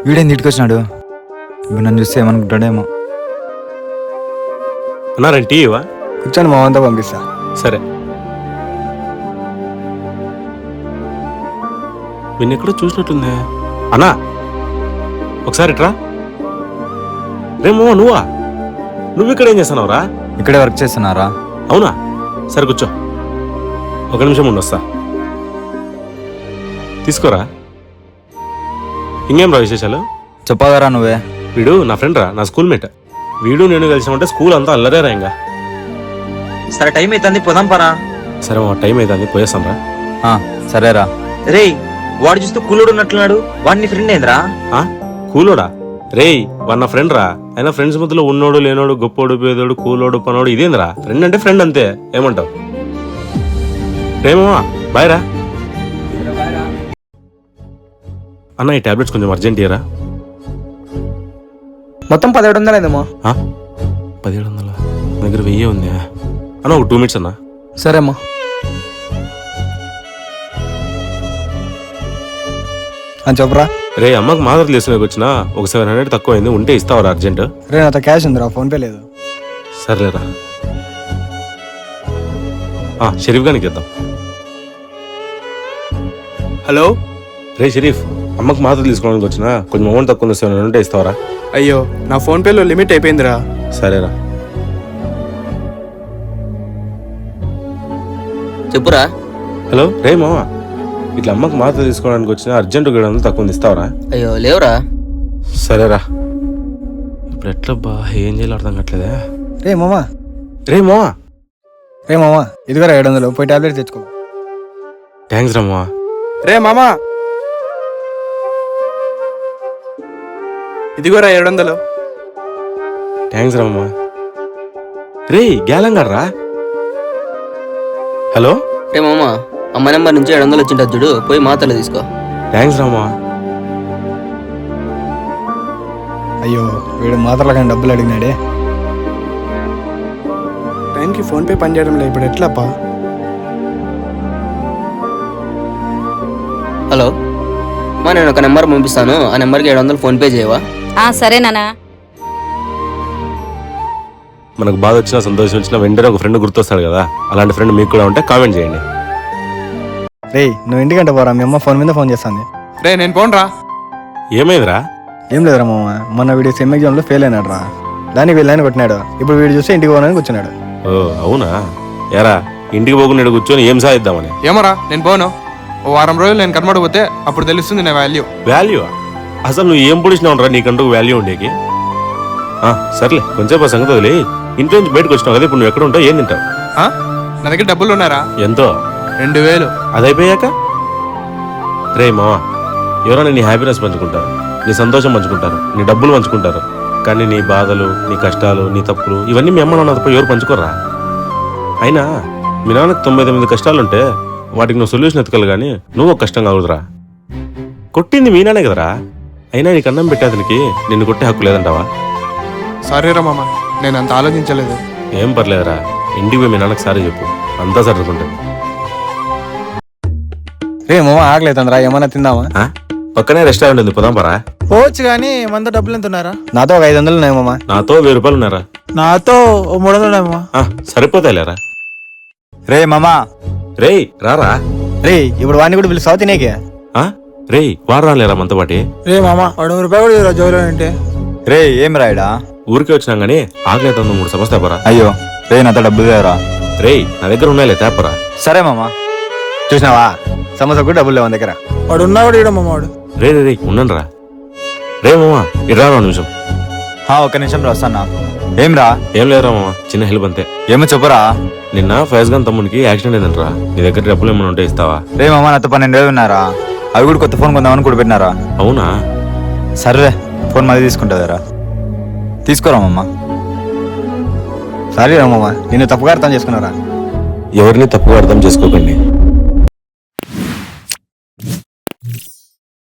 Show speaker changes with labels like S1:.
S1: వీడేం తిట్టుకొచ్చినాడు? ఇప్పుడు నన్ను చూస్తే ఏమనుకుంటాడేమో.
S2: అన్నారంటే టీ ఇవా?
S3: కూర్చొని మా అంతా పంపిస్తా.
S2: సరే. ఎక్కడో చూసినట్లుందే. అన్నా ఒకసారి ఇట్రా. రేమో నువ్వు ఇక్కడ ఏం చేస్తున్నావురా?
S1: ఇక్కడే వర్క్ చేస్తున్నారా?
S2: అవునా, సరే కూర్చో. ఒక నిమిషం ఉండి వస్తా. తీసుకోరా. ఇంకేం రా విశేషాలు?
S1: చెప్పగలరా నువ్వే.
S2: వీడు నా ఫ్రెండ్ రా, నా స్కూల్ మేట్. వీడు నేను కలిసామంటే స్కూల్ అంతా అల్లరేరా. ఇంకా
S4: సరే టైం అవుతుంది, పోదాం పరా.
S2: సరే మా టైం అవుతుంది, పోయేస్తాం రా.
S1: సరేరా.
S4: రే వాడు చూస్తూ కూలుడు ఉన్నట్లున్నాడు, వాడిని ఫ్రెండ్ ఏంద్రా?
S2: కూలోడా? రేయ్ వాడు నా ఫ్రెండ్ రా. అయినా ఫ్రెండ్స్ మధ్యలో ఉన్నోడు లేనోడు, గొప్పోడు పేదోడు, కూలోడు పనోడు ఇదేంద్రా? ఫ్రెండ్ అంటే ఫ్రెండ్ అంతే. ఏమంటావు? రేమో బాయ్ రా. అన్న ఈ టాబ్లెట్స్ కొంచెం అర్జెంట్ ఇయరా.
S3: మొత్తం 1700 అయిందమ్మా.
S2: 1700? నా దగ్గర 1000 ఉంది అన్న. ఒక 2 minutes అన్న.
S3: సరే అమ్మా. చెప్పరా.
S2: రే అమ్మకి మాదర్ తీసుకునే వచ్చినా ఒక 700 తక్కువ అయింది, ఉంటే ఇస్తావరా అర్జెంట్?
S3: రే నాతో క్యాష్ ఉందిరా, ఫోన్ పే లేదు.
S2: సర్లేరా. షరీఫ్ గారికి ఇద్దాం.
S5: హలో
S2: రే షరీఫ్, అమ్మకి మాత్రం తీసుకోవడానికి వచ్చినా కొంచెం అమౌంట్ తక్కువ ఉంది, 700 ఉంటే ఇస్తావరా?
S5: అయ్యో నా ఫోన్ పేలో లిమిట్ అయిపోయిందిరా.
S2: సరేరా.
S4: చెప్పురా.
S2: హలో రే మామ, ఇట్లా అమ్మకి మాత్రం తీసుకోవడానికి వచ్చినా అర్జెంట్ 700 తక్కువ ఉంది, ఇస్తావరా?
S4: అయ్యో లేవురా.
S2: సరేరా. ఇప్పుడు ఎట్లా బా ఏం చేయాలో అర్థం కావట్లేదే.
S3: రే మామా.
S2: రే మామ
S3: ఇదిగోరా 700, పోయి టాబ్లెట్ తెచ్చుకో.
S2: థ్యాంక్స్ రా మామ.
S5: రే మామా ఇదిగోరా 700.
S2: థ్యాంక్స్ రా మామ. రే గ్యాలంగాడు రా. హలో
S4: రే మామ, అమ్మ నెంబర్ నుంచి 700 వచ్చింటది చూడు, పోయి మాత్రలు తీసుకో.
S2: థ్యాంక్స్ రా మామ.
S3: అయ్యో వీడు మాత్రలు కానీ డబ్బులు అడిగినాడే.
S5: టైంకి ఫోన్ పే పని చేయడం లేదు, ఇప్పుడు ఎట్లాపా?
S4: హలో మా, నేను ఒక నెంబర్ పంపిస్తాను, ఆ నెంబర్కి 700 ఫోన్ పే చేయవా?
S6: సరే నాన్న.
S2: మనకు బాధ వచ్చినా సంతోషం వచ్చినా వెంటనే ఒక ఫ్రెండ్ గుర్తొస్తాడు కదా, అలాంటి ఫ్రెండ్ మీకు కూడా ఉంటే కామెంట్ చేయండి.
S3: రే నువ్వు ఇంటికంటే పోరా, మీ అమ్మ ఫోన్ మీద ఫోన్ చేస్తుంది.
S5: రే నేను పోన్రా.
S2: ఏమైందిరా?
S3: ఏం లేదురా మామ, మొన్న వీడి సెమ్ ఎగ్జామ్లో ఫెయిల్ అయినాడు రా. దానికి వీళ్ళని కొట్టినాడు. ఇప్పుడు వీడు చూస్తే ఇంటికి పోనని కూర్చున్నాడు.
S2: ఓ అవునా? ఎరా ఇంటికి పోకుండా కూర్చొని ఏం సాధిద్దామని?
S5: ఏమరా నేను పోను. ఓ వారం రోజులు నేను కనబడకపోతే అప్పుడు తెలుస్తుంది నా వాల్యూ.
S2: వాల్యూ? అసలు నువ్వు ఏం పొడిచినావు రా నీకంటూ వాల్యూ ఉండేకి? సర్లే కొంచెం సంగతి వదిలే. ఇంట్లో నుంచి బయటకు వచ్చినావు కదా, ఇప్పుడు నువ్వు ఎక్కడ ఉంటావు, ఏం తింటావు?
S5: నా దగ్గర డబ్బులు ఉన్నారా?
S2: ఎంతో?
S5: 2000.
S2: అది అయిపోయాక రే మావా, ఎవరైనా నీ హ్యాపీనెస్ పంచుకుంటారు, నీ సంతోషం పంచుకుంటారు, నీ డబ్బులు పంచుకుంటారు, కానీ నీ బాధలు, నీ కష్టాలు, నీ తప్పులు ఇవన్నీ మీ అమ్మ నాన్న తప్ప ఎవరు పంచుకోరా? అయినా మీ నాన్నకు 99 కష్టాలుంటే వాటికి నువ్వు సొల్యూషన్ ఎత్తుకోవాలి, కానీ నువ్వు ఒక కష్టం కావద్దురా. కొట్టింది మీ నానే కదరా, అయినా నీకు అన్నం పెట్టేతనికి నిన్ను కొట్టే హక్కు లేదంటావా?
S5: సారీ రా మామ, నేను అంత ఆలోచించలేదు.
S2: ఏం పర్లేదురా, ఇంటికి పోయి మీ నాన్నకు సారీ చెప్పు, అంతా సర్దుకుంటుంది.
S3: రే మామ ఆకలేదంరా, ఏమన్నా తిందామా?
S2: పక్కనే రెస్టారెంట్ ఉంది, పోదాం పరా.
S7: పోవచ్చు కానీ మనతో డబ్బులు ఎంత ఉన్నారా?
S3: నాతో ఒక 500 ఉన్నాయి మామ.
S2: నాతో 1000 రూపాయలు ఉన్నారా?
S7: నాతో 300 ఉన్నాయమ్మా.
S2: సరిపోతాయిలేరా.
S1: రే మామా.
S2: రే రారా.
S3: రే ఇప్పుడు వాడిని కూడా పిలుస్తావా తినేకే?
S2: రే వాడు రాలేరా మనతో పాటి?
S7: రే మామా 200 రూపాయలు కూడా జోలో అంటే.
S1: రే ఏం రాయడా?
S2: ఊరికే వచ్చినాం గానీ ఆకలి 3 సమస్య పరా.
S1: అయ్యో రే నాతో డబ్బులు లేరా?
S2: రే నా దగ్గర ఉన్నాయిలే తేపరా.
S1: సరే మామా.
S3: చూసినావా, సమస్య కూడా డబ్బులు లేవు మన దగ్గర.
S7: వాడు ఉన్నా కూడా ఇవ్వడం మావాడు.
S2: రే రే రే ఉన్నాను రా. రే మామా ఇట్రా 2 నిమిషం.
S1: ఒక్క నిమిషం వస్తానా. ఏం రా?
S2: ఏం లేదురా మామా, చిన్న హెల్ప్ అంతే.
S1: ఏమో చెప్పురా.
S2: నిన్న ఫైజ్ గాన్ తమ్మునికి యాక్సిడెంట్ అయిందంటరా, నీ దగ్గర డబ్బులు ఏమైనా ఉంటే ఇస్తావా?
S1: రే మామా నాతో 12,000 ఉన్నారా, అవి కూడా కొత్త ఫోన్ కొందామని కూడా పెట్టినారా.
S2: అవునా?
S1: సరే ఫోన్ మళ్ళీ తీసుకుంటుందరా. తీసుకోరా మామ.
S3: సారీ రా మామ, నిన్ను తప్పుగా అర్థం చేసుకున్నారా?
S2: ఎవరిని తప్పుగా అర్థం చేసుకోకండి.